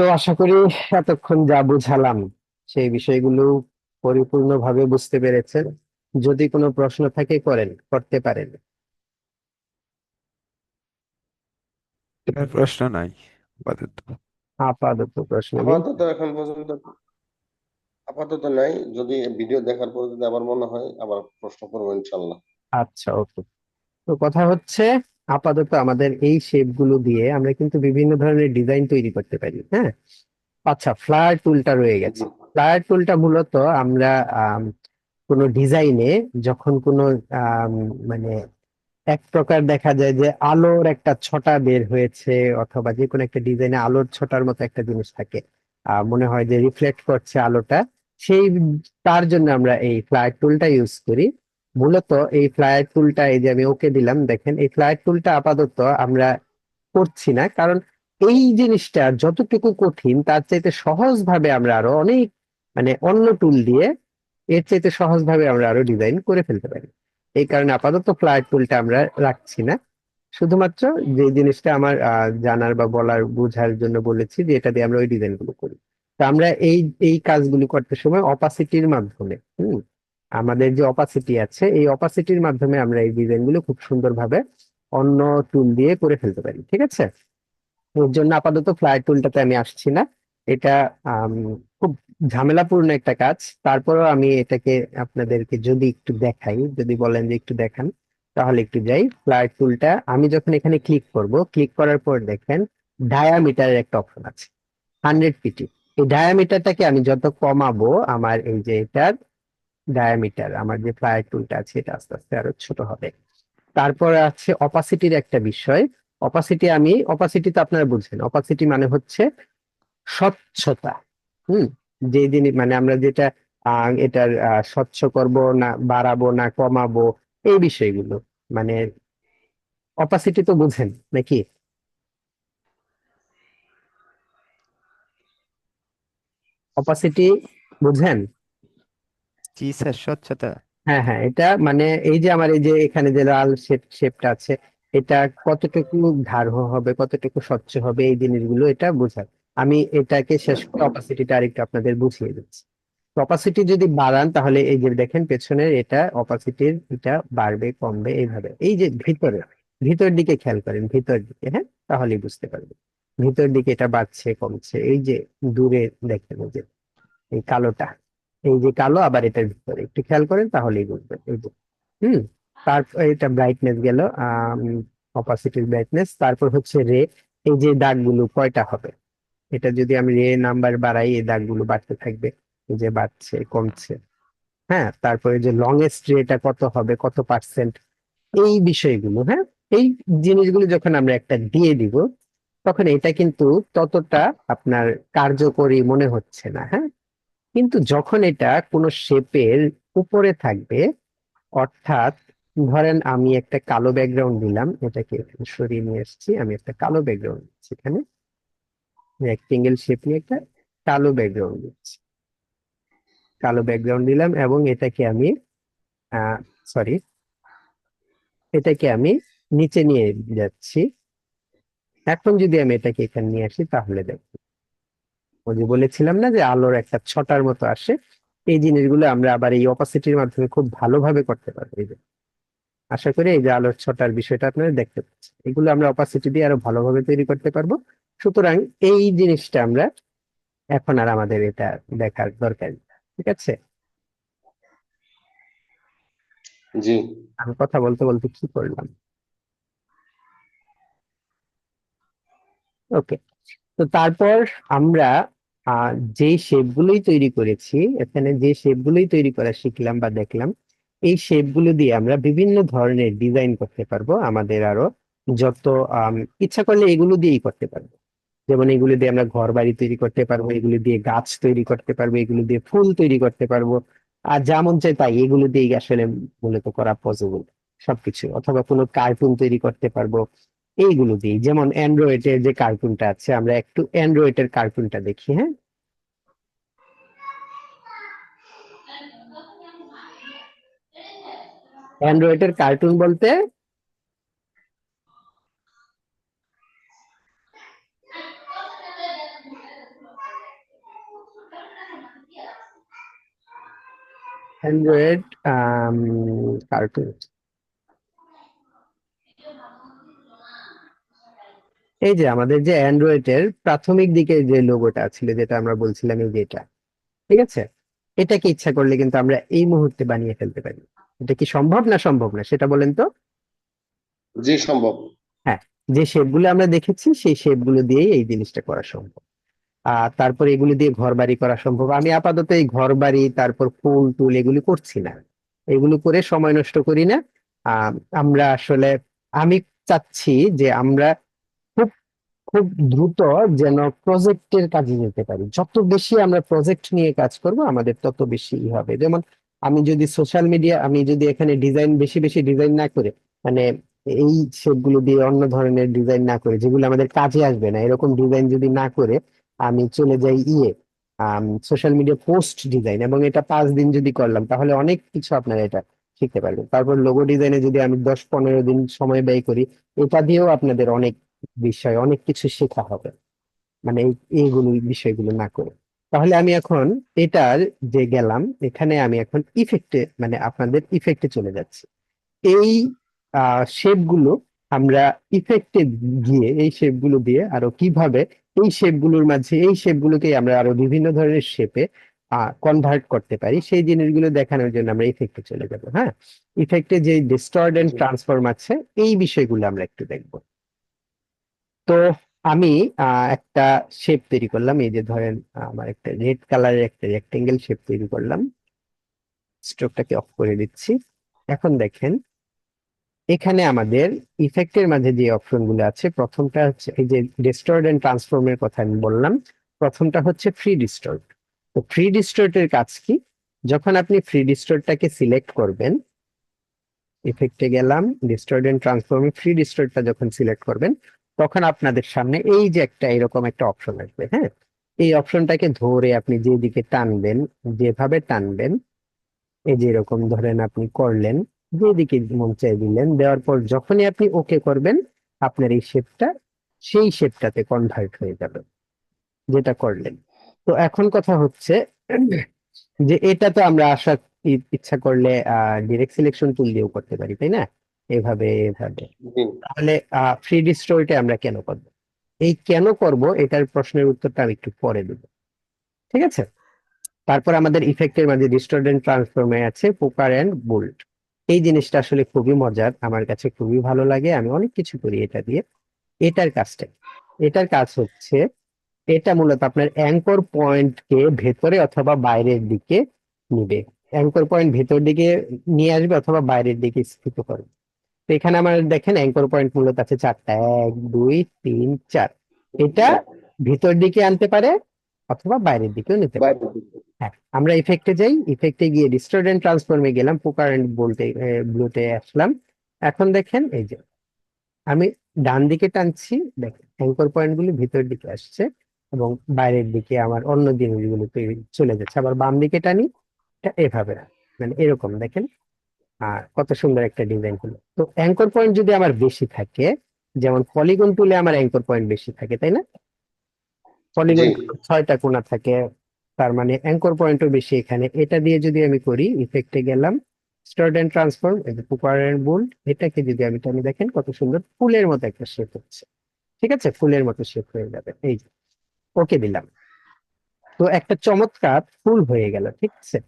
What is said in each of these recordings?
তো আশা করি এতক্ষণ যা বুঝালাম সেই বিষয়গুলো পরিপূর্ণভাবে বুঝতে পেরেছেন। যদি কোনো প্রশ্ন থাকে করতে পারেন। আর প্রশ্ন নাই আপাতত। আপাতত প্রশ্ন নেই। আপাতত এখন পর্যন্ত আপাতত নাই, যদি ভিডিও দেখার পর যদি আবার মনে হয় আবার প্রশ্ন করবো ইনশাল্লাহ। আচ্ছা, ওকে। তো কথা হচ্ছে, আপাতত আমাদের এই শেপ গুলো দিয়ে আমরা কিন্তু বিভিন্ন ধরনের ডিজাইন তৈরি করতে পারি, হ্যাঁ। আচ্ছা, ফ্লায়ার টুলটা রয়ে গেছে। জি। ফ্লায়ার টুলটা মূলত আমরা কোনো ডিজাইনে যখন কোনো আম, মানে এক প্রকার দেখা যায় যে আলোর একটা ছটা বের হয়েছে, অথবা যে কোনো একটা ডিজাইনে আলোর ছটার মতো একটা জিনিস থাকে, মনে হয় যে রিফ্লেক্ট করছে আলোটা, সেই তার জন্য আমরা এই ফ্লায়ার টুলটা ইউজ করি। মূলত এই ফ্লায়ার টুলটা, এই যে আমি ওকে দিলাম, দেখেন এই ফ্লায়ার টুলটা আপাতত আমরা করছি না, কারণ এই জিনিসটা যতটুকু কঠিন তার চাইতে সহজ ভাবে আমরা আরো অনেক, অন্য টুল দিয়ে এর চাইতে সহজ ভাবে আমরা আরো ডিজাইন করে ফেলতে পারি। এই কারণে আপাতত ফ্লায়ার টুলটা আমরা রাখছি না। শুধুমাত্র যে জিনিসটা আমার জানার বা বলার বোঝার জন্য বলেছি, যে এটা দিয়ে আমরা ওই ডিজাইন গুলো করি। তো আমরা এই এই কাজগুলি করতে সময় অপাসিটির মাধ্যমে, আমাদের যে অপাসিটি আছে এই অপাসিটির মাধ্যমে আমরা এই ডিজাইন গুলো খুব সুন্দরভাবে অন্য টুল দিয়ে করে ফেলতে পারি, ঠিক আছে। ওর জন্য আপাতত ফ্লায়ার টুলটাতে আমি আসছি না। এটা আম, খুব ঝামেলাপূর্ণ একটা কাজ। তারপরেও আমি এটাকে আপনাদেরকে যদি একটু দেখাই, যদি বলেন যে একটু দেখান, তাহলে একটু যাই। ফ্লায়ার টুলটা আমি যখন এখানে ক্লিক করব, ক্লিক করার পর দেখেন ডায়ামিটারের একটা অপশন আছে, 100 পিটি। এই ডায়ামিটারটাকে আমি যত কমাবো, আমার এই যে এটার ডায়ামিটার, আমার যে ফ্লায়ার টুলটা আছে এটা আস্তে আস্তে আরো ছোট হবে। তারপরে আছে অপাসিটির একটা বিষয়। অপাসিটি তো আপনারা বুঝছেন, অপাসিটি মানে হচ্ছে স্বচ্ছতা। হুম। যে জিনিস আমরা যেটা এটার স্বচ্ছ করব না, বাড়াবো না কমাবো, এই বিষয়গুলো, মানে অপাসিটি তো বুঝেন নাকি? অপাসিটি বুঝেন? জি স্যার, স্বচ্ছতা। হ্যাঁ, হ্যাঁ, এটা এই যে আমার এই যে এখানে যে লাল শেপটা আছে, এটা কতটুকু গাঢ় হবে, কতটুকু স্বচ্ছ হবে, এই জিনিসগুলো এটা বোঝায়। আমি এটাকে শেষ করে অপাসিটিটা আরেকটু আপনাদের বুঝিয়ে দিচ্ছি। অপাসিটি যদি বাড়ান তাহলে এই যে দেখেন পেছনের এটা অপাসিটির এটা বাড়বে কমবে এইভাবে। এই যে ভিতর দিকে খেয়াল করেন, ভিতর দিকে, হ্যাঁ, তাহলেই বুঝতে পারবেন। ভিতর দিকে এটা বাড়ছে কমছে, এই যে দূরে দেখেন, এই যে এই কালোটা, এই যে কালো, আবার এটার ভিতরে একটু খেয়াল করেন তাহলেই বুঝবেন, এই যে। হুম। তারপর এটা ব্রাইটনেস গেল, অপাসিটির ব্রাইটনেস। তারপর হচ্ছে রে, এই যে দাগগুলো কয়টা হবে, এটা যদি আমি রে নাম্বার বাড়াই এই দাগগুলো বাড়তে থাকবে, এই যে বাড়ছে কমছে। হ্যাঁ, তারপরে যে লংয়েস্ট রেটা কত হবে, কত পার্সেন্ট, এই বিষয়গুলো, হ্যাঁ, এই জিনিসগুলো যখন আমরা একটা দিয়ে দিব, তখন এটা কিন্তু ততটা আপনার কার্যকরী মনে হচ্ছে না, হ্যাঁ। কিন্তু যখন এটা কোনো শেপের উপরে থাকবে, অর্থাৎ ধরেন আমি একটা কালো ব্যাকগ্রাউন্ড দিলাম, এটাকে এখানে সরিয়ে নিয়ে এসেছি, আমি একটা কালো ব্যাকগ্রাউন্ড দিচ্ছি এখানে, রেক্টেঙ্গেল শেপ নিয়ে একটা কালো ব্যাকগ্রাউন্ড দিচ্ছি, কালো ব্যাকগ্রাউন্ড দিলাম, এবং এটাকে আমি সরি, এটাকে আমি নিচে নিয়ে যাচ্ছি। এখন যদি আমি এটাকে এখানে নিয়ে আসি তাহলে দেখো, ওই যে বলেছিলাম না যে আলোর একটা ছটার মতো আসে, এই জিনিসগুলো আমরা আবার এই অপাসিটির মাধ্যমে খুব ভালোভাবে করতে পারবো। এই যে আশা করি এই যে আলোর ছটার বিষয়টা আপনারা দেখতে পাচ্ছেন, এগুলো আমরা অপাসিটি দিয়ে আরো ভালোভাবে তৈরি করতে পারবো। সুতরাং এই জিনিসটা আমরা এখন আর আমাদের এটা দেখার দরকার নেই, ঠিক আছে। জি। আমি কথা বলতে বলতে কি করলাম, ওকে। তো তারপর আমরা যে শেপগুলোই তৈরি করেছি, এখানে যে শেপগুলোই তৈরি করা শিখলাম বা দেখলাম, এই শেপগুলো দিয়ে আমরা বিভিন্ন ধরনের ডিজাইন করতে পারবো। আমাদের আরো যত ইচ্ছা করলে এগুলো দিয়েই করতে পারবো। যেমন এগুলো দিয়ে আমরা ঘর বাড়ি তৈরি করতে পারবো, এগুলো দিয়ে গাছ তৈরি করতে পারবো, এগুলো দিয়ে ফুল তৈরি করতে পারবো। আর যেমন চাই তাই এগুলো দিয়ে আসলে মূলত করা পসিবল সবকিছু। অথবা কোনো কার্টুন তৈরি করতে পারবো এইগুলো দিয়ে। যেমন অ্যান্ড্রয়েডের যে কার্টুনটা আছে, আমরা একটু অ্যান্ড্রয়েডের কার্টুনটা দেখি, হ্যাঁ। অ্যান্ড্রয়েডের কার্টুন বলতে অ্যান্ড্রয়েড কার্টুন, এই যে আমাদের যে অ্যান্ড্রয়েডের প্রাথমিক দিকে যে লোগোটা ছিল, যেটা আমরা বলছিলাম, এই যে এটা, ঠিক আছে, এটাকে ইচ্ছা করলে কিন্তু আমরা এই মুহূর্তে বানিয়ে ফেলতে পারি। এটা কি সম্ভব না সম্ভব না সেটা বলেন তো? জি সম্ভব। হ্যাঁ, যে শেপগুলো আমরা দেখেছি সেই শেপগুলো দিয়েই এই জিনিসটা করা সম্ভব। তারপর এগুলো দিয়ে ঘর বাড়ি করা সম্ভব। আমি আপাতত এই ঘর বাড়ি, তারপর ফুল টুল এগুলি করছি না, এগুলো করে সময় নষ্ট করি না। আহ আমরা আসলে, আমি চাচ্ছি যে আমরা খুব খুব দ্রুত যেন প্রজেক্টের কাজে যেতে পারি। যত বেশি আমরা প্রজেক্ট নিয়ে কাজ করব আমাদের তত বেশি হবে। যেমন আমি যদি সোশ্যাল মিডিয়া, আমি যদি এখানে ডিজাইন বেশি বেশি ডিজাইন না করে, মানে এই সেটগুলো দিয়ে অন্য ধরনের ডিজাইন না করে, যেগুলো আমাদের কাজে আসবে না এরকম ডিজাইন যদি না করে আমি চলে যাই সোশ্যাল মিডিয়া পোস্ট ডিজাইন, এবং এটা 5 দিন যদি করলাম তাহলে অনেক কিছু আপনারা এটা শিখতে পারবেন। তারপর লোগো ডিজাইনে যদি আমি 10-15 দিন সময় ব্যয় করি, এটা দিয়েও আপনাদের অনেক বিষয়, অনেক কিছু শেখা হবে, মানে এইগুলো বিষয়গুলো না করে। তাহলে আমি এখন এটার যে গেলাম, এখানে আমি এখন ইফেক্টে, মানে আপনাদের ইফেক্টে চলে যাচ্ছি। এই শেপ গুলো আমরা ইফেক্টে গিয়ে এই শেপ গুলো দিয়ে আরো কিভাবে এই শেপ গুলোর মাঝে এই শেপ গুলোকে আমরা আরো বিভিন্ন ধরনের শেপে কনভার্ট করতে পারি, সেই জিনিসগুলো দেখানোর জন্য আমরা ইফেক্টে চলে যাব। হ্যাঁ, ইফেক্টে যে ডিস্টর্ট এন্ড জি ট্রান্সফর্ম আছে, এই বিষয়গুলো আমরা একটু দেখবো। তো আমি একটা শেপ তৈরি করলাম, এই যে ধরেন আমার একটা রেড কালারের একটা রেক্টেঙ্গেল শেপ তৈরি করলাম। স্ট্রোকটাকে অফ করে দিচ্ছি। এখন দেখেন এখানে আমাদের ইফেক্টের মাঝে যে অপশন গুলো আছে, প্রথমটা হচ্ছে এই যে ডিস্টর্ট এন্ড ট্রান্সফর্মের কথা আমি বললাম, প্রথমটা হচ্ছে ফ্রি ডিস্টর্ট। তো ফ্রি ডিস্টর্টের কাজ কি? যখন আপনি ফ্রি ডিস্টর্টটাকে সিলেক্ট করবেন, ইফেক্টে গেলাম, ডিস্টর্ট এন্ড ট্রান্সফর্মে ফ্রি ডিস্টর্টটা যখন সিলেক্ট করবেন, তখন আপনাদের সামনে এই যে একটা এরকম একটা অপশন আসবে। হ্যাঁ, এই অপশনটাকে ধরে আপনি যেদিকে টানবেন, যেভাবে টানবেন, এই যে এরকম ধরেন আপনি করলেন, যেদিকে মন চাই দিলেন, দেওয়ার পর যখনই আপনি ওকে করবেন, আপনার এই শেপটা সেই শেপটাতে কনভার্ট হয়ে যাবে যেটা করলেন। তো এখন কথা হচ্ছে যে এটা তো আমরা ইচ্ছা করলে ডিরেক্ট সিলেকশন টুল দিয়েও করতে পারি, তাই না? এভাবে এভাবে। জি তাহলে ফ্রি ডিস্ট্রয়টা আমরা কেন করব? এই কেন করব এটার প্রশ্নের উত্তরটা আমি একটু পরে দেবো, ঠিক আছে? তারপর আমাদের ইফেক্টের মাঝে ডিস্টর্ট এন্ড ট্রান্সফর্মে আছে পোকার এন্ড বোল্ট। এই জিনিসটা আসলে খুবই মজার, আমার কাছে খুবই ভালো লাগে, আমি অনেক কিছু করি এটা দিয়ে। এটার কাজটা কি? এটার কাজ হচ্ছে, এটা মূলত আপনার অ্যাঙ্কর পয়েন্টকে ভেতরে অথবা বাইরের দিকে নিবে। অ্যাঙ্কর পয়েন্ট ভেতর দিকে নিয়ে আসবে অথবা বাইরের দিকে স্থিত করবে। তো এখানে আমার দেখেন অ্যাঙ্কর পয়েন্ট মূলত আছে 4টা, 1 2 3 4। এটা ভিতর দিকে আনতে পারে অথবা বাইরের দিকেও নিতে পারে। বাইরে থেকে। হ্যাঁ, আমরা ইফেক্টে যাই, ইফেক্টে গিয়ে ডিস্টর্ট এন্ড ট্রান্সফর্মে গেলাম, পোকার এন্ড বোল্টে ব্লুতে আসলাম। এখন দেখেন এই যে আমি ডান দিকে টানছি, দেখেন অ্যাঙ্কর পয়েন্ট গুলি ভিতর দিকে আসছে এবং বাইরের দিকে আমার অন্য জিনিসগুলো চলে যাচ্ছে। আবার বাম দিকে টানি, এটা এভাবে, মানে এরকম দেখেন। কত সুন্দর একটা ডিজাইন হলো। তো অ্যাঙ্কর পয়েন্ট যদি আমার বেশি থাকে, যেমন পলিগন টুলে আমার অ্যাঙ্কর পয়েন্ট বেশি থাকে, তাই না? জি পলিগন 6টা কোণা থাকে, তার মানে অ্যাঙ্কর পয়েন্টও বেশি এখানে। এটা দিয়ে যদি আমি করি, ইফেক্টে গেলাম, স্টার্ট এন্ড ট্রান্সফর্ম, এই যে কুপার এন্ড বোল্ড, এটাকে যদি আমি টানি, দেখেন কত সুন্দর ফুলের মতো একটা শেপ হচ্ছে। ঠিক আছে, ফুলের মতো শেপ হয়ে যাবে। এই যে ওকে দিলাম, তো একটা চমৎকার ফুল হয়ে গেল, ঠিক আছে?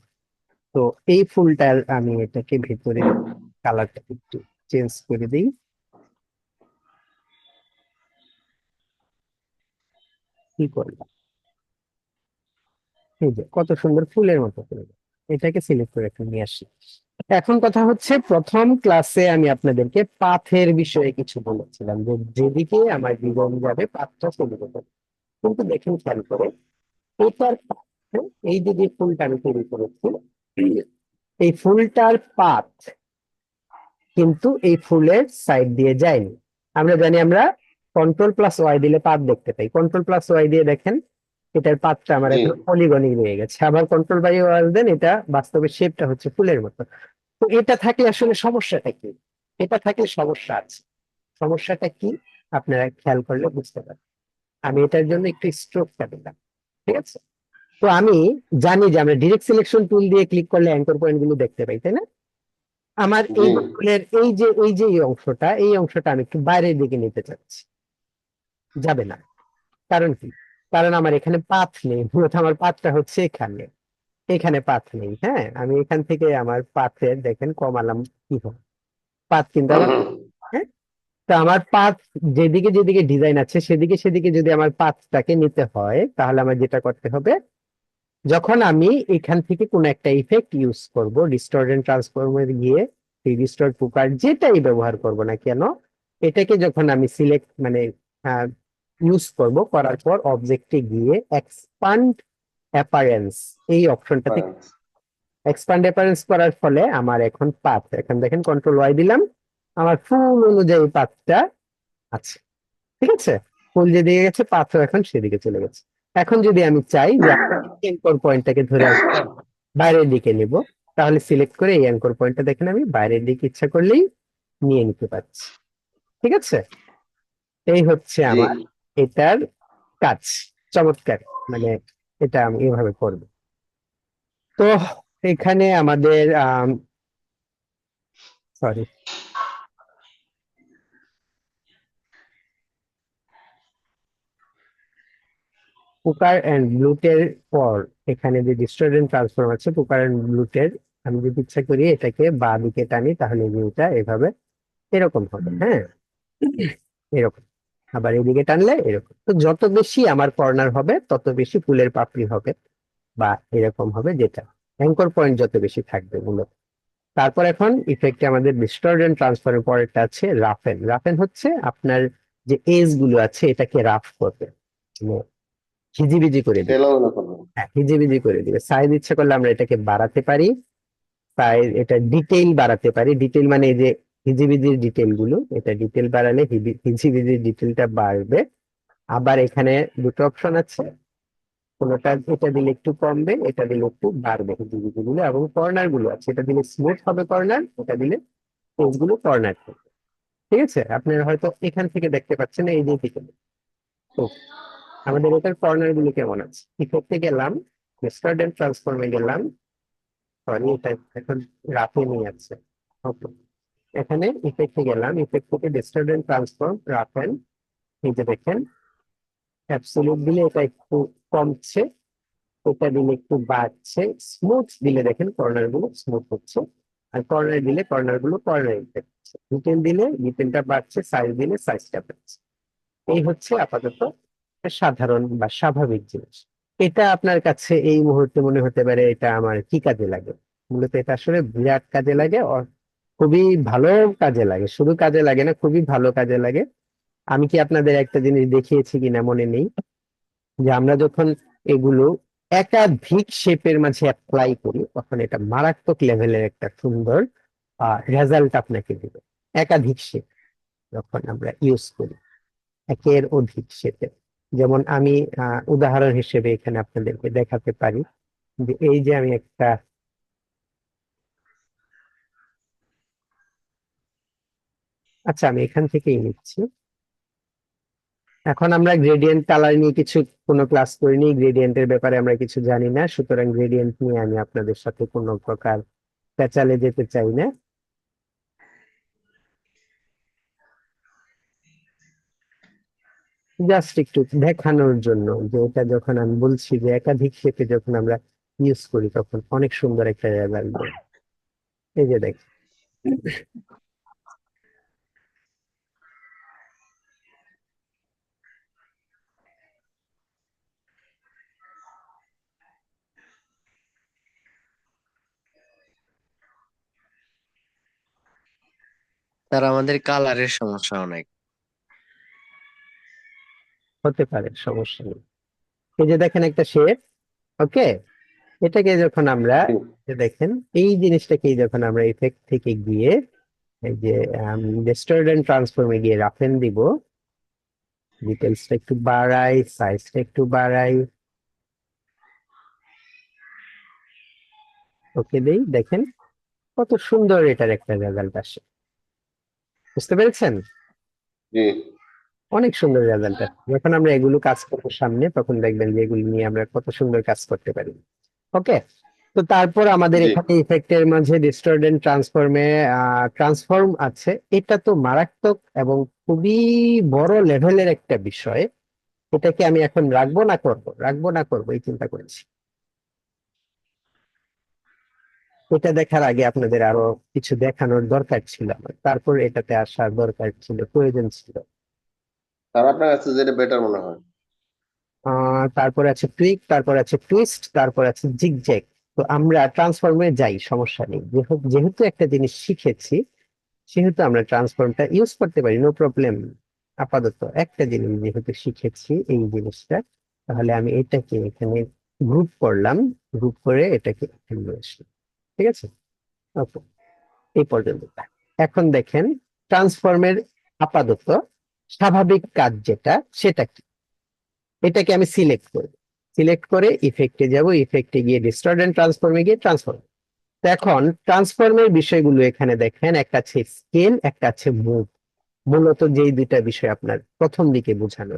তো এই ফুলটার আমি এটাকে ভেতরে কালারটা একটু চেঞ্জ করে দিই। কি করলাম, এই যে কত সুন্দর ফুলের মতো করে গেল। এটাকে সিলেক্ট করে একটু নিয়ে আসি। এখন কথা হচ্ছে, প্রথম ক্লাসে আমি আপনাদেরকে পাথের বিষয়ে কিছু বলেছিলাম, যে যেদিকে আমার জীবন যাবে পাথটা সেদিকে যাবে। কিন্তু দেখেন খেয়াল করে, এটার পাথ, এই যে ফুলটা আমি তৈরি করেছি, এই ফুলটার পাত কিন্তু এই ফুলের সাইড দিয়ে যায়নি। আমরা জানি আমরা কন্ট্রোল+Y দিলে পাত দেখতে পাই। কন্ট্রোল+Y দিয়ে দেখেন এটার পাতটা আমার জি এখন পলিগনই রয়ে গেছে। আবার কন্ট্রোল/Y দেন, এটা বাস্তবে শেপটা হচ্ছে ফুলের মতো। তো এটা থাকলে আসলে সমস্যাটা কি? এটা থাকলে সমস্যা আছে। সমস্যাটা কি আপনারা খেয়াল করলে বুঝতে পারবেন। আমি এটার জন্য একটু স্ট্রোকটা দিলাম, ঠিক আছে? তো আমি জানি যে আমরা ডিরেক্ট সিলেকশন টুল দিয়ে ক্লিক করলে অ্যাঙ্কর পয়েন্ট গুলো দেখতে পাই, তাই না? আমার এই জি বটলের এই এই অংশটা আমি একটু বাইরের দিকে নিতে চাচ্ছি, যাবে না। কারণ কি? কারণ আমার এখানে পাথ নেই, মূলত আমার পাথটা হচ্ছে এখানে, এখানে পাথ নেই। হ্যাঁ, আমি এখান থেকে আমার পাথের দেখেন কমালাম, কি হবে, পাথ কিন্তু আমার, হ্যাঁ, তো আমার পাথ যেদিকে যেদিকে ডিজাইন আছে সেদিকে সেদিকে যদি আমার পাথটাকে নিতে হয়, তাহলে আমার যেটা করতে হবে, যখন আমি এখান থেকে কোন একটা ইফেক্ট ইউজ করব, ডিস্টর্ট এন্ড ট্রান্সফর্মে গিয়ে এই ডিস্টর্ট পোকার যেটাই ব্যবহার করব না কেন, এটাকে যখন আমি সিলেক্ট মানে ইউজ করব, করার পর অবজেক্টে গিয়ে এক্সপান্ড অ্যাপারেন্স এই অপশনটাতে এক্সপান্ড অ্যাপারেন্স করার ফলে আমার এখন পাথ, এখন দেখেন কন্ট্রোল ওয়াই দিলাম, আমার ফুল অনুযায়ী পাথটা আছে। ঠিক আছে, ফুল যেদিকে গেছে পাথও এখন সেদিকে চলে গেছে। এখন যদি আমি চাই যে অ্যাঙ্কর পয়েন্টটাকে ধরে আমি বাইরের দিকে নিব, তাহলে সিলেক্ট করে এই অ্যাঙ্কর পয়েন্টটা দেখেন আমি বাইরের দিকে ইচ্ছা করলেই নিয়ে নিতে পারছি। ঠিক আছে, এই হচ্ছে জি আমার এটার কাজ। চমৎকার, মানে এটা আমি এভাবে করব। তো এখানে আমাদের সরি, পুকার এন্ড ব্লুটের পর এখানে যে ডিস্টর্ট ট্রান্সফর্ম আছে পুকার এন্ড ব্লুটের, আমি যদি ইচ্ছা করি এটাকে বাঁ দিকে টানি, তাহলে ভিউটা এভাবে এরকম হবে। হ্যাঁ, এরকম। আবার এদিকে টানলে এরকম। তো যত বেশি আমার কর্নার হবে তত বেশি ফুলের পাপড়ি হবে, বা এরকম হবে, যেটা অ্যাঙ্কর পয়েন্ট যত বেশি থাকবে মূলত। তারপর এখন ইফেক্টে আমাদের ডিস্টর্ট এন্ড ট্রান্সফর্মের পরেরটা আছে রাফেন। রাফেন হচ্ছে আপনার যে এজ গুলো আছে এটাকে রাফ করবে, মানে হিজিবিজি করে দিবে। এলোমেলো করবেন। হ্যাঁ, হিজিবিজি করে দিবে। সাইজ ইচ্ছে করলে আমরা এটাকে বাড়াতে পারি, সাইজ এটা ডিটেইল বাড়াতে পারি। ডিটেইল মানে এই যে হিজিবিজির ডিটেইল গুলো, এটা ডিটেইল বাড়ালে হিজিবিজির ডিটেইলটা বাড়বে। আবার এখানে দুটো অপশন আছে, কোনোটা এটা দিলে একটু কমবে, এটা দিলে একটু বাড়বে হিজিবিজি গুলো। এবং কর্নার গুলো আছে, এটা দিলে স্মুথ হবে কর্নার, এটা দিলে পেজ গুলো কর্নার করবে। ঠিক আছে, আপনারা হয়তো এখান থেকে দেখতে পাচ্ছেন এই যে দিকে। তো আমাদের এটার কর্নার গুলো কেমন আছে, ইফেক্টে গেলাম, ডিস্টর্ট এন্ড ট্রান্সফর্মে গেলাম, সরি এটা এখন রাফে নিয়ে আছে। ওকে, এখানে ইফেক্টে গেলাম, ইফেক্ট থেকে ডিস্টর্ট এন্ড ট্রান্সফর্ম রাফেন, এই যে দেখেন অ্যাবসলিউট দিলে এটা একটু কমছে, এটা দিলে একটু বাড়ছে, স্মুথ দিলে দেখেন কর্নার গুলো স্মুথ হচ্ছে, আর কর্নার দিলে কর্নার গুলো কর্নার হচ্ছে, ডিটেল দিলে ডিটেলটা বাড়ছে, সাইজ দিলে সাইজটা বাড়ছে। এই হচ্ছে আপাতত সাধারণ বা স্বাভাবিক জিনিস। এটা আপনার কাছে এই মুহূর্তে মনে হতে পারে এটা আমার কি কাজে লাগে, মূলত এটা আসলে বিরাট কাজে লাগে, খুবই ভালো কাজে লাগে, শুধু কাজে লাগে না, খুবই ভালো কাজে লাগে। আমি কি আপনাদের একটা জিনিস দেখিয়েছি কিনা মনে নেই, যে আমরা যখন এগুলো একাধিক শেপের মাঝে অ্যাপ্লাই করি তখন এটা মারাত্মক লেভেলের একটা সুন্দর রেজাল্ট আপনাকে দিবে। একাধিক শেপ যখন আমরা ইউজ করি, একের অধিক শেপে। যেমন আমি উদাহরণ হিসেবে এখানে আপনাদেরকে দেখাতে পারি, যে এই যে আমি একটা, আচ্ছা আমি এখান থেকেই নিচ্ছি। এখন আমরা গ্রেডিয়েন্ট কালার নিয়ে কিছু কোনো ক্লাস করিনি, গ্রেডিয়েন্টের ব্যাপারে আমরা কিছু জানি না, সুতরাং গ্রেডিয়েন্ট নিয়ে আমি আপনাদের সাথে কোনো প্রকার পেঁচালে যেতে চাই না। জাস্ট একটু দেখানোর জন্য যে এটা যখন আমি বলছি যে একাধিক শেপে যখন আমরা ইউজ করি তখন অনেক সুন্দর একটা রেজাল্ট দেয়। এই যে দেখ, তার আমাদের কালারের সমস্যা অনেক। হতে পারে, সমস্যা নেই। এই যে দেখেন একটা শেপ, ওকে, এটাকে যখন আমরা, জি এই দেখেন এই জিনিসটাকে যখন আমরা ইফেক্ট থেকে গিয়ে এই যে ডিস্টর্ট এন্ড ট্রান্সফর্মে গিয়ে রাফেন দিব, ডিটেলসটা একটু বাড়াই, সাইজটা একটু বাড়াই, ওকে দেই, দেখেন কত সুন্দর এটার একটা রেজাল্ট আসে। বুঝতে পেরেছেন? জি অনেক সুন্দর রেজাল্ট আসে। যখন আমরা এগুলো কাজ করবো সামনে, তখন দেখবেন যে এগুলো নিয়ে আমরা কত সুন্দর কাজ করতে পারি। ওকে, তো তারপর আমাদের জি। এখানে ইফেক্টের মাঝে ডিস্টর্ডেন্ট ট্রান্সফর্মে ট্রান্সফর্ম আছে। এটা তো মারাত্মক এবং খুবই বড় লেভেলের একটা বিষয়। এটাকে আমি এখন রাখবো না করবো এই চিন্তা করেছি। এটা দেখার আগে আপনাদের আরো কিছু দেখানোর দরকার ছিল আমার, তারপর এটাতে আসার দরকার ছিল, প্রয়োজন ছিল। আর আপনার কাছে যেটা বেটার মনে হয়। তারপর আছে টুইক, তারপর আছে টুইস্ট, তারপর আছে জিগজ্যাগ। তো আমরা ট্রান্সফর্মে যাই, সমস্যা নেই। যেহেতু একটা জিনিস শিখেছি, সেহেতু আমরা ট্রান্সফর্মটা ইউজ করতে পারি, নো প্রবলেম। আপাতত একটা জিনিস যেহেতু শিখেছি এই জিনিসটা, তাহলে আমি এটাকে এখানে গ্রুপ করলাম, গ্রুপ করে এটাকে এখানে নিয়ে আসলাম। ঠিক আছে, ওকে, এই পর্যন্ত। এখন দেখেন ট্রান্সফর্মের আপাতত স্বাভাবিক কাজ যেটা, সেটা কি, এটাকে আমি সিলেক্ট করব। সিলেক্ট করে ইফেক্টে যাব, ইফেক্টে গিয়ে ডিস্টর্ডেন্ট ট্রান্সফর্মে গিয়ে ট্রান্সফর্ম। তো এখন ট্রান্সফর্মের বিষয়গুলো এখানে দেখেন, একটা আছে স্কেল, একটা আছে মুভ। মূলত যেই দুইটা বিষয় আপনার প্রথম দিকে বোঝানো,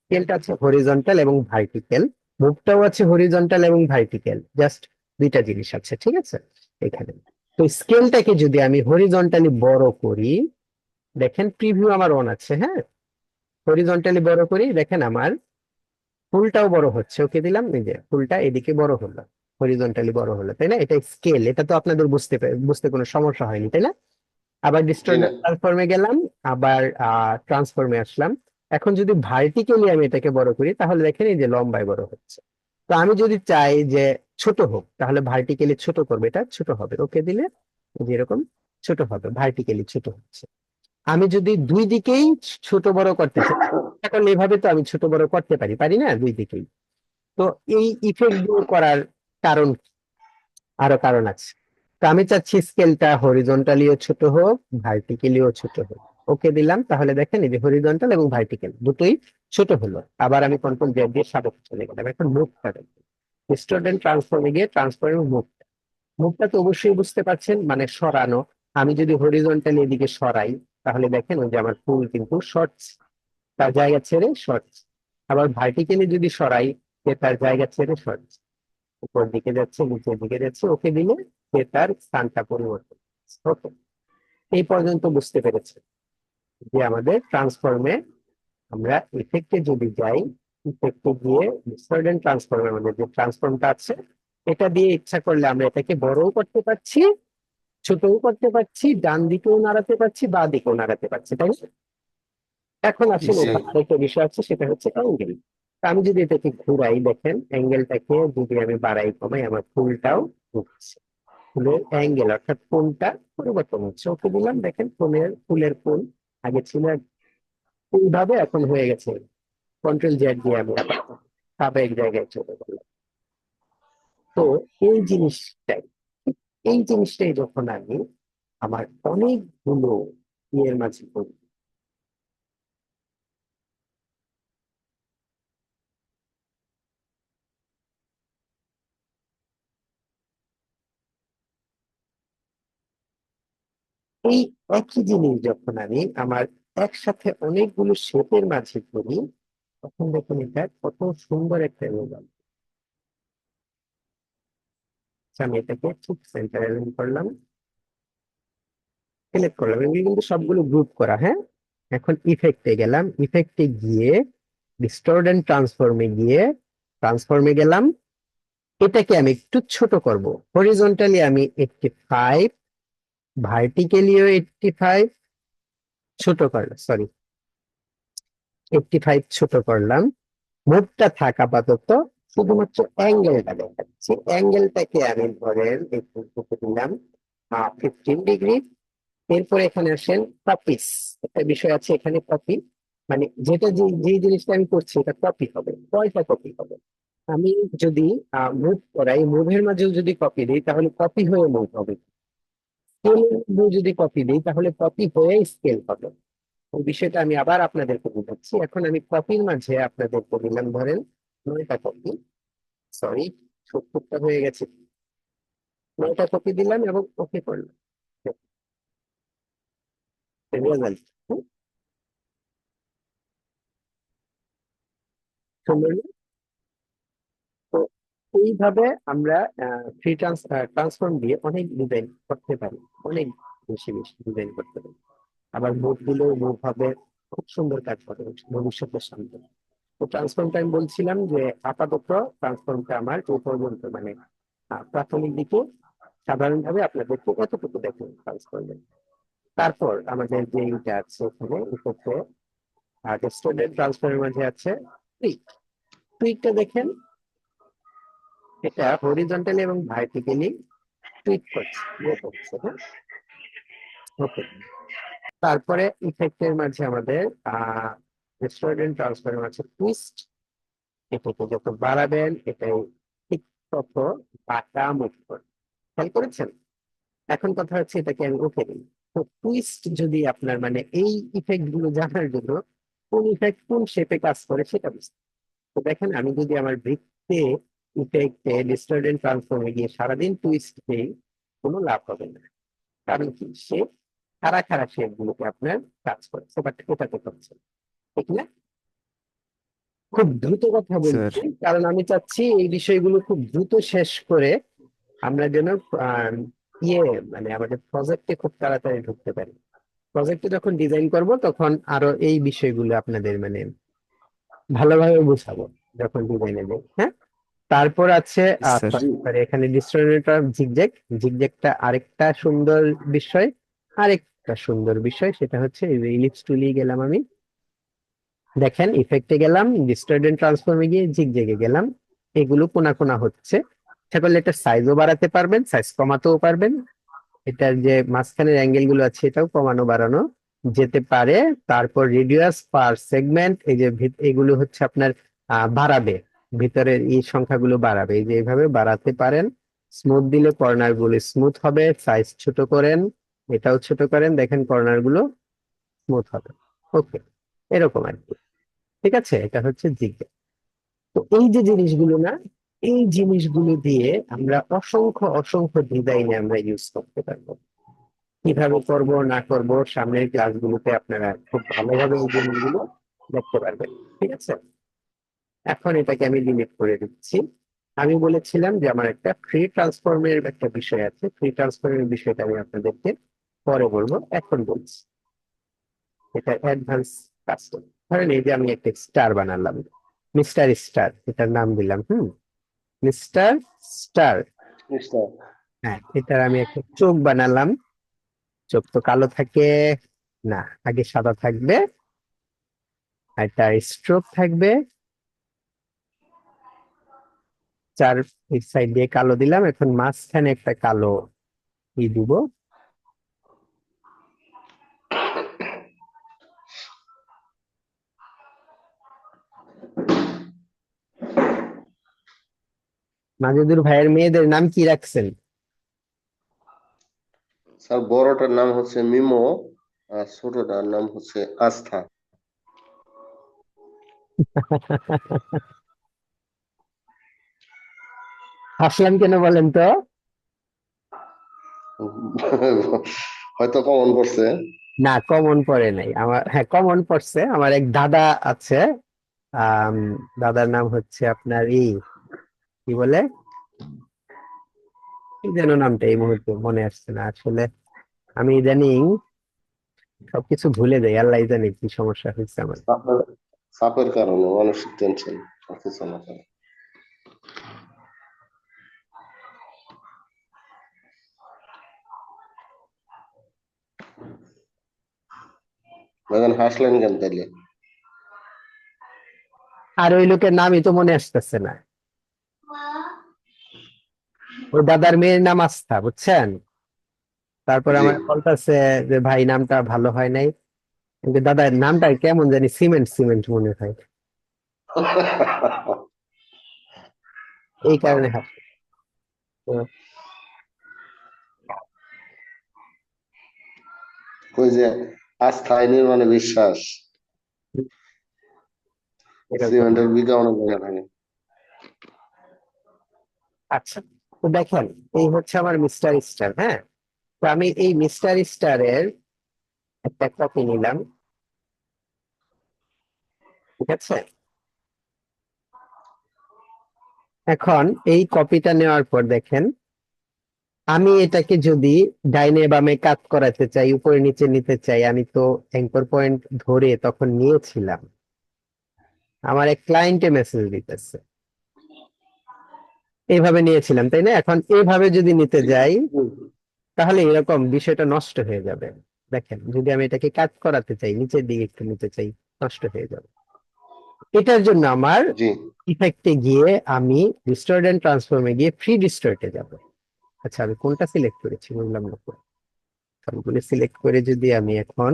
স্কেলটা আছে হরিজন্টাল এবং ভার্টিক্যাল, মুভটাও আছে হরিজন্টাল এবং ভার্টিক্যাল, জাস্ট দুইটা জিনিস আছে, ঠিক আছে এখানে। তো স্কেলটাকে যদি আমি হরিজন্টালি বড় করি, দেখেন প্রিভিউ আমার অন আছে, হ্যাঁ, হরিজন্টালি বড় করি, দেখেন আমার ফুলটাও বড় হচ্ছে। ওকে দিলাম, এই যে ফুলটা এদিকে বড় হলো, হরিজন্টালি বড় হলো, তাই না? এটা স্কেল, এটা তো আপনাদের বুঝতে কোনো সমস্যা হয়নি, তাই না? আবার জি না। ডিস্টর্টেড ট্রান্সফর্মে গেলাম, আবার ট্রান্সফর্মে আসলাম। এখন যদি ভার্টিক্যালি আমি এটাকে বড় করি, তাহলে দেখেন এই যে লম্বায় বড় হচ্ছে। তো আমি যদি চাই যে ছোট হোক, তাহলে ভার্টিক্যালি ছোট করবে, এটা ছোট হবে। ওকে দিলে যেরকম ছোট হবে, ভার্টিক্যালি ছোট হচ্ছে। আমি যদি দুই দিকেই ছোট বড় করতে চাই, এখন এভাবে তো আমি ছোট বড় করতে পারি, পারি না দুই দিকেই? তো এই ইফেক্ট গুলো করার কারণ, আরো কারণ আছে। তো আমি চাচ্ছি স্কেলটা হরিজন্টালিও ছোট হোক, ভার্টিক্যালিও ছোট হোক। ওকে দিলাম, তাহলে দেখেন এই যে হরিজন্টাল এবং ভার্টিক্যাল দুটোই ছোট হলো। আবার আমি কন্ট্রোল জেড দিয়ে সাপোর্ট চলে গেলাম। এখন মুভটা দেখেন, ডিস্টর্টেন্ট ট্রান্সফর্মে গিয়ে ট্রান্সফর্মে মুভটা তো অবশ্যই বুঝতে পারছেন, মানে সরানো। আমি যদি হরিজন্টালি এদিকে সরাই, তাহলে দেখেন ওই যে আমার ফুল কিন্তু শর্টস, তার জায়গা ছেড়ে শর্টস। আবার ভার্টিক্যালি যদি সরাই, সে তার জায়গা ছেড়ে শর্টস, উপর দিকে যাচ্ছে, নিচের দিকে যাচ্ছে। ওকে দিলে সে তার স্থানটা পরিবর্তন করছে। ওকে, এই পর্যন্ত বুঝতে পেরেছে যে আমাদের ট্রান্সফর্মে আমরা ইফেক্টে যদি যাই, ইফেক্টে গিয়ে ডিসর্ডেন্ট ট্রান্সফর্মে আমাদের যে ট্রান্সফর্মটা আছে, এটা দিয়ে ইচ্ছা করলে আমরা এটাকে বড়ও করতে পারছি, ছোটও করতে পারছি, ডান দিকেও নাড়াতে পারছি, বা দিকেও নাড়াতে পারছি, তাই না? এখন আসলে জি। এখানে আরেকটা বিষয় আছে, সেটা হচ্ছে অ্যাঙ্গেল। আমি যদি এটাকে ঘুরাই, দেখেন অ্যাঙ্গেলটাকে যদি আমি বাড়াই কমাই, আমার ফুলটাও ঘুরছে। ফুলের অ্যাঙ্গেল অর্থাৎ কোণটা পরিবর্তন হচ্ছে। ওকে দিলাম, দেখেন ফুলের কোণ আগে ছিল এইভাবে, এখন হয়ে গেছে। কন্ট্রোল জেড দিয়ে আমি আবার স্বাভাবিক জায়গায় চলে গেলাম। তো এই জিনিসটাই, এই জিনিসটাই যখন আমি আমার অনেকগুলো ইয়ের মাঝে করি, এই একই জিনিস যখন আমি আমার একসাথে অনেকগুলো শেপের মাঝে করি, তখন দেখুন এটা কত সুন্দর একটা রেজাল্ট। আমি এটাকে ঠিক সেন্টারে করলাম, সিলেক্ট করলাম, এগুলো কিন্তু সবগুলো গ্রুপ করা, হ্যাঁ। এখন ইফেক্টে গেলাম, ইফেক্টে গিয়ে ডিস্টর্ট ট্রান্সফর্মে গেলাম। এটাকে আমি একটু ছোট করব, হরিজন্টালি আমি 85, ভার্টিক্যালিও 85 ছোট করলাম, সরি 85 ছোট করলাম। মুভটা থাক আপাতত, শুধুমাত্র অ্যাঙ্গেলটা দেখাচ্ছি। অ্যাঙ্গেলটাকে আমি ধরেন একটু ঢুকে দিলাম 15 ডিগ্রি। এরপরে এখানে আসেন কপিস, একটা বিষয় আছে এখানে, কপি মানে যেটা যে জিনিসটা আমি করছি এটা কপি হবে। কয়টা কপি হবে? আমি যদি মুভ করাই, মুভের মাঝেও যদি কপি দিই, তাহলে কপি হয়ে মুভ হবে। স্কেল যদি কপি দিই, তাহলে কপি হয়ে স্কেল হবে। ওই বিষয়টা আমি আবার আপনাদেরকে বোঝাচ্ছি। এখন আমি কপির মাঝে আপনাদেরকে দিলাম ধরেন 9টা কপি, সরি 70টা হয়ে গেছে। 9টা কপি দিলাম এবং ওকে করলাম। রেজাল্ট সুন্দর না? তো এইভাবে আমরা ফ্রি ট্রান্সফর্ম দিয়ে অনেক ডিজাইন করতে পারি, অনেক বেশি বেশি ডিজাইন করতে পারি। আবার মুভ দিলেও মুভ হবে, খুব সুন্দর কাজ করে ভবিষ্যতের সামনে। তো ট্রান্সফর্মটা আমি বলছিলাম যে আপাতত ট্রান্সফর্মটা আমার এই পর্যন্ত, মানে প্রাথমিক দিকে সাধারণভাবে আপনাদেরকে এতটুকু দেখুন ট্রান্সফর্মের। তারপর আমাদের যে এইটা আছে এখানে উপরে স্টুডেন্ট ট্রান্সফারের মাঝে আছে টুইক। টুইকটা দেখেন, এটা হরিজন্টালি এবং ভার্টিক্যালি টুইক করছে, ইয়ে করছে, হ্যাঁ? ওকে। তারপরে ইফেক্টের মাঝে আমাদের স্টুডেন্ট ট্রান্সফারের মাঝে টুইস্ট। এটাকে যত বাড়াবেন এটাই ঠিক তত বাঁকা মুখ করবে। খেয়াল করেছেন? এখন কথা হচ্ছে এটাকে আমি ওকে দিই। তো টুইস্ট যদি আপনার, মানে এই ইফেক্ট গুলো জানার জন্য কোন ইফেক্ট কোন শেপে কাজ করে সেটা বুঝতে। তো দেখেন, আমি যদি আমার বৃত্তে ইফেক্টে ডিস্টর্টেড ট্রান্সফর্মে গিয়ে সারাদিন টুইস্ট দিই, কোনো লাভ হবে না। কারণ কি, সে খাড়া খাড়া শেপ গুলোকে আপনার কাজ করছে, বাট ওটাতে করছে না। ঠিক না? খুব দ্রুত কথা স্যার বলছি, কারণ আমি চাচ্ছি এই বিষয়গুলো খুব দ্রুত শেষ করে আমরা যেন আহ, ইয়ে মানে আমাদের প্রজেক্টে খুব তাড়াতাড়ি ঢুকতে পারি। প্রজেক্টে যখন ডিজাইন করব তখন আরো এই বিষয়গুলো আপনাদের মানে ভালোভাবে বুঝাবো যখন ডিজাইনে দেব, হ্যাঁ? তারপর আছে স্যার sorry, এখানে ডিস্ট্রিবিউটর জিগজ্যাগ। জিগজ্যাগটা আরেকটা সুন্দর বিষয়। আরেকটা সুন্দর বিষয় সেটা হচ্ছে এই যে ইলিপস টুলে গেলাম আমি, দেখেন ইফেক্টে গেলাম, ডিস্টর্টেড ট্রান্সফর্মে গিয়ে জিগজ্যাগে গেলাম। এগুলো কোনা কোনা হচ্ছে, ইচ্ছা করলে এটা সাইজও বাড়াতে পারবেন, সাইজ কমাতেও পারবেন। এটার যে মাঝখানের অ্যাঙ্গেল গুলো আছে এটাও কমানো বাড়ানো যেতে পারে। তারপর রেডিয়াস পার সেগমেন্ট, এই যে এগুলো হচ্ছে আপনার বাড়াবে, ভিতরের এই সংখ্যাগুলো বাড়াবে, এই যে এইভাবে বাড়াতে পারেন। স্মুথ দিলে কর্নার গুলো স্মুথ হবে, সাইজ ছোট করেন, এটাও ছোট করেন, দেখেন কর্নার গুলো স্মুথ হবে। ওকে, এরকম আর কি। ঠিক আছে, এটা হচ্ছে জিজ্ঞাসা। তো এই যে জিনিসগুলো না, এই জিনিসগুলো দিয়ে আমরা অসংখ্য অসংখ্য ডিজাইনে আমরা ইউজ করতে পারবো। কিভাবে করব না করব সামনের ক্লাসগুলোতে আপনারা খুব ভালোভাবে এই জিনিসগুলো দেখতে পারবেন। ঠিক আছে, এখন এটাকে আমি ডিলিট করে দিচ্ছি। আমি বলেছিলাম যে আমার একটা ফ্রি ট্রান্সফর্মের একটা বিষয় আছে, ফ্রি ট্রান্সফর্মের বিষয়টা আমি আপনাদেরকে পরে বলবো, এখন বলছি। এটা অ্যাডভান্স কাস্টম। ধরেন এই যে আমি একটা স্টার বানালাম, মিস্টার স্টার, এটার নাম দিলাম মিস্টার স্টার। বুঝতে হ্যাঁ, এটার আমি একটা চোখ বানালাম। চোখ তো কালো থাকে না, আগে সাদা থাকবে, আর তার স্ট্রোক থাকবে, চার সাইড দিয়ে কালো দিলাম, এখন মাঝখানে একটা কালো দিব। মাজেদুর ভাইয়ের মেয়েদের নাম কি রাখছেন? স্যার, বড়টার নাম হচ্ছে মিমো আর ছোটটার নাম হচ্ছে আস্থা। হাসলাম কেন বলেন তো? হয়তো কমন পড়ছে। না, কমন পড়ে নাই আমার, হ্যাঁ কমন পড়ছে। আমার এক দাদা আছে, আম, দাদার নাম হচ্ছে আপনার কি বলে, কি যেন নামটা এই মুহূর্তে মনে আসছে না আসলে। আমি ইদানিং সবকিছু ভুলে যাই, আল্লাহ জানে কি সমস্যা হয়েছে আমার। চাপের চাপের কারণে মানসিক টেনশন সবকিছু না করে। এখন হাসলেন কেন তাইলে? আর ওই লোকের নামই তো মনে আসতেছে না। ওই দাদার মেয়ের নাম আস্থা, বুঝছেন? তারপর জি। আমার বলতেছে যে ভাই নামটা ভালো হয় নাই, কিন্তু দাদার নামটা কেমন জানি সিমেন্ট সিমেন্ট মনে হয়, এই কারণে হাসি। তো ওই যে আস্থা আইনের মানে বিশ্বাস, এরকম। সিমেন্টের বিঘা অনেক জায়গা থাকে। আচ্ছা, তো দেখেন এই হচ্ছে আমার মিস্টার স্টার, হ্যাঁ? তো আমি এই মিস্টার স্টারের একটা কপি নিলাম, ঠিক আছে? এখন এই কপিটা নেওয়ার পর দেখেন, আমি এটাকে যদি ডাইনে বামে কাত করাতে চাই, উপরে নিচে নিতে চাই, আমি তো অ্যাঙ্কর পয়েন্ট ধরে তখন নিয়েছিলাম। আমার এক ক্লায়েন্টে মেসেজ দিতেছে, এইভাবে নিয়েছিলাম তাই না? এখন এইভাবে যদি নিতে যাই তাহলে এরকম বিষয়টা নষ্ট হয়ে যাবে। দেখেন, যদি আমি এটাকে কাট করাতে চাই, নিচের দিকে একটু নিতে চাই, নষ্ট হয়ে যাবে। এটার জন্য আমার জি ইফেক্টে গিয়ে আমি ডিস্টর্ট এন্ড ট্রান্সফর্মে গিয়ে ফ্রি ডিস্টর্টে যাব। আচ্ছা, আমি কোনটা সিলেক্ট করেছি বললাম না তো। সবগুলো সিলেক্ট করে যদি আমি এখন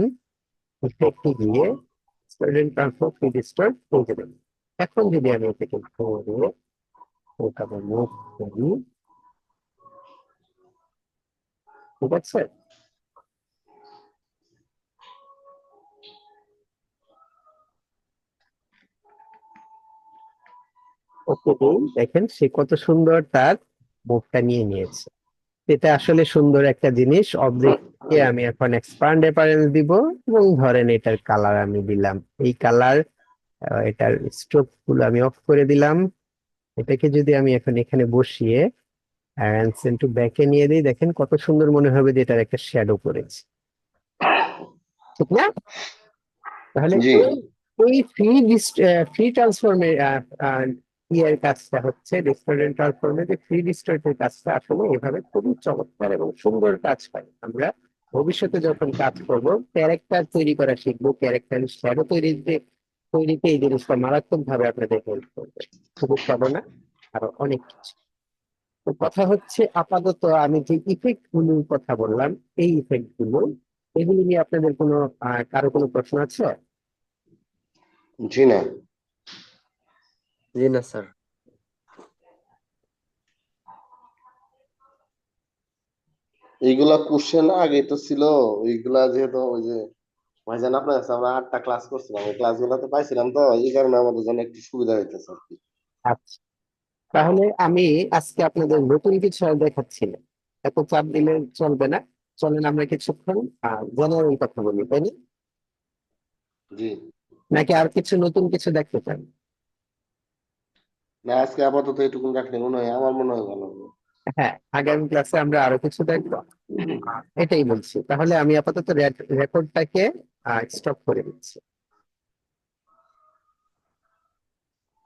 ইফেক্টে গিয়ে distort and transform free distort পৌঁছে দেব, এখন যদি আমি এটাকে ধরে ওটা মুভ করি, ঠিক আছে? ওকে, দেখেন সে কত সুন্দর তার মুভটা নিয়ে নিয়েছে। এটা আসলে সুন্দর একটা জিনিস। অবজেক্টকে আমি এখন এক্সপান্ড অ্যাপারেন্স দিব এবং ধরেন এটার কালার আমি দিলাম এই কালার, এটার স্ট্রোক গুলো আমি অফ করে দিলাম। এটাকে যদি আমি এখন এখানে বসিয়ে সেন্ড টু ব্যাকে নিয়ে দিই, দেখেন কত সুন্দর মনে হবে যে এটার একটা শ্যাডো করেছে, ঠিক না? তাহলে জি এই এই ফ্রি ট্রান্সফর্মের ইয়ের কাজটা হচ্ছে, ডিস্টর্টেড ট্রান্সফর্মের যে ফ্রি ডিস্টর্টের কাজটা আসলে এভাবে খুবই চমৎকার এবং সুন্দর কাজ পাই আমরা। ভবিষ্যতে যখন কাজ করব, ক্যারেক্টার তৈরি করা শিখবো, ক্যারেক্টার শ্যাডো তৈরিতে এই জিনিসটা মারাত্মক ভাবে আপনাদের হেল্প করবে। শুধু শ্যাডো না, আরো অনেক কিছু। তো কথা হচ্ছে, আপাতত আমি যে ইফেক্ট গুলোর কথা বললাম, এই ইফেক্ট গুলো, এগুলো নিয়ে আপনাদের কোনো কারো কোনো প্রশ্ন আছে? জি না, জি না স্যার। এইগুলা কোশ্চেন আগে তো ছিল। ওইগুলা যেহেতু ওই যে ভাইজান আপনার কাছে আমরা 8টা ক্লাস করছিলাম, ওই ক্লাস গুলাতে পাইছিলাম, তো এই কারণে আমাদের জন্য একটু সুবিধা হইতেছে আর কি। আচ্ছা, তাহলে আমি আজকে আপনাদের নতুন কিছু আর দেখাচ্ছি না, এত চাপ দিলে চলবে না। চলেন আমরা কিছুক্ষণ জেনারেল কথা বলি, তাই না? জি নাকি আর কিছু নতুন কিছু দেখতে চান? না, আজকে আপাতত এটুকুন রাখলে মনে হয়, আমার মনে হয় ভালো হবে। হ্যাঁ, আগামী ক্লাসে আমরা আরো কিছু দেখবো। এটাই বলছি। তাহলে আমি আপাতত রেকর্ডটাকে স্টপ করে দিচ্ছি।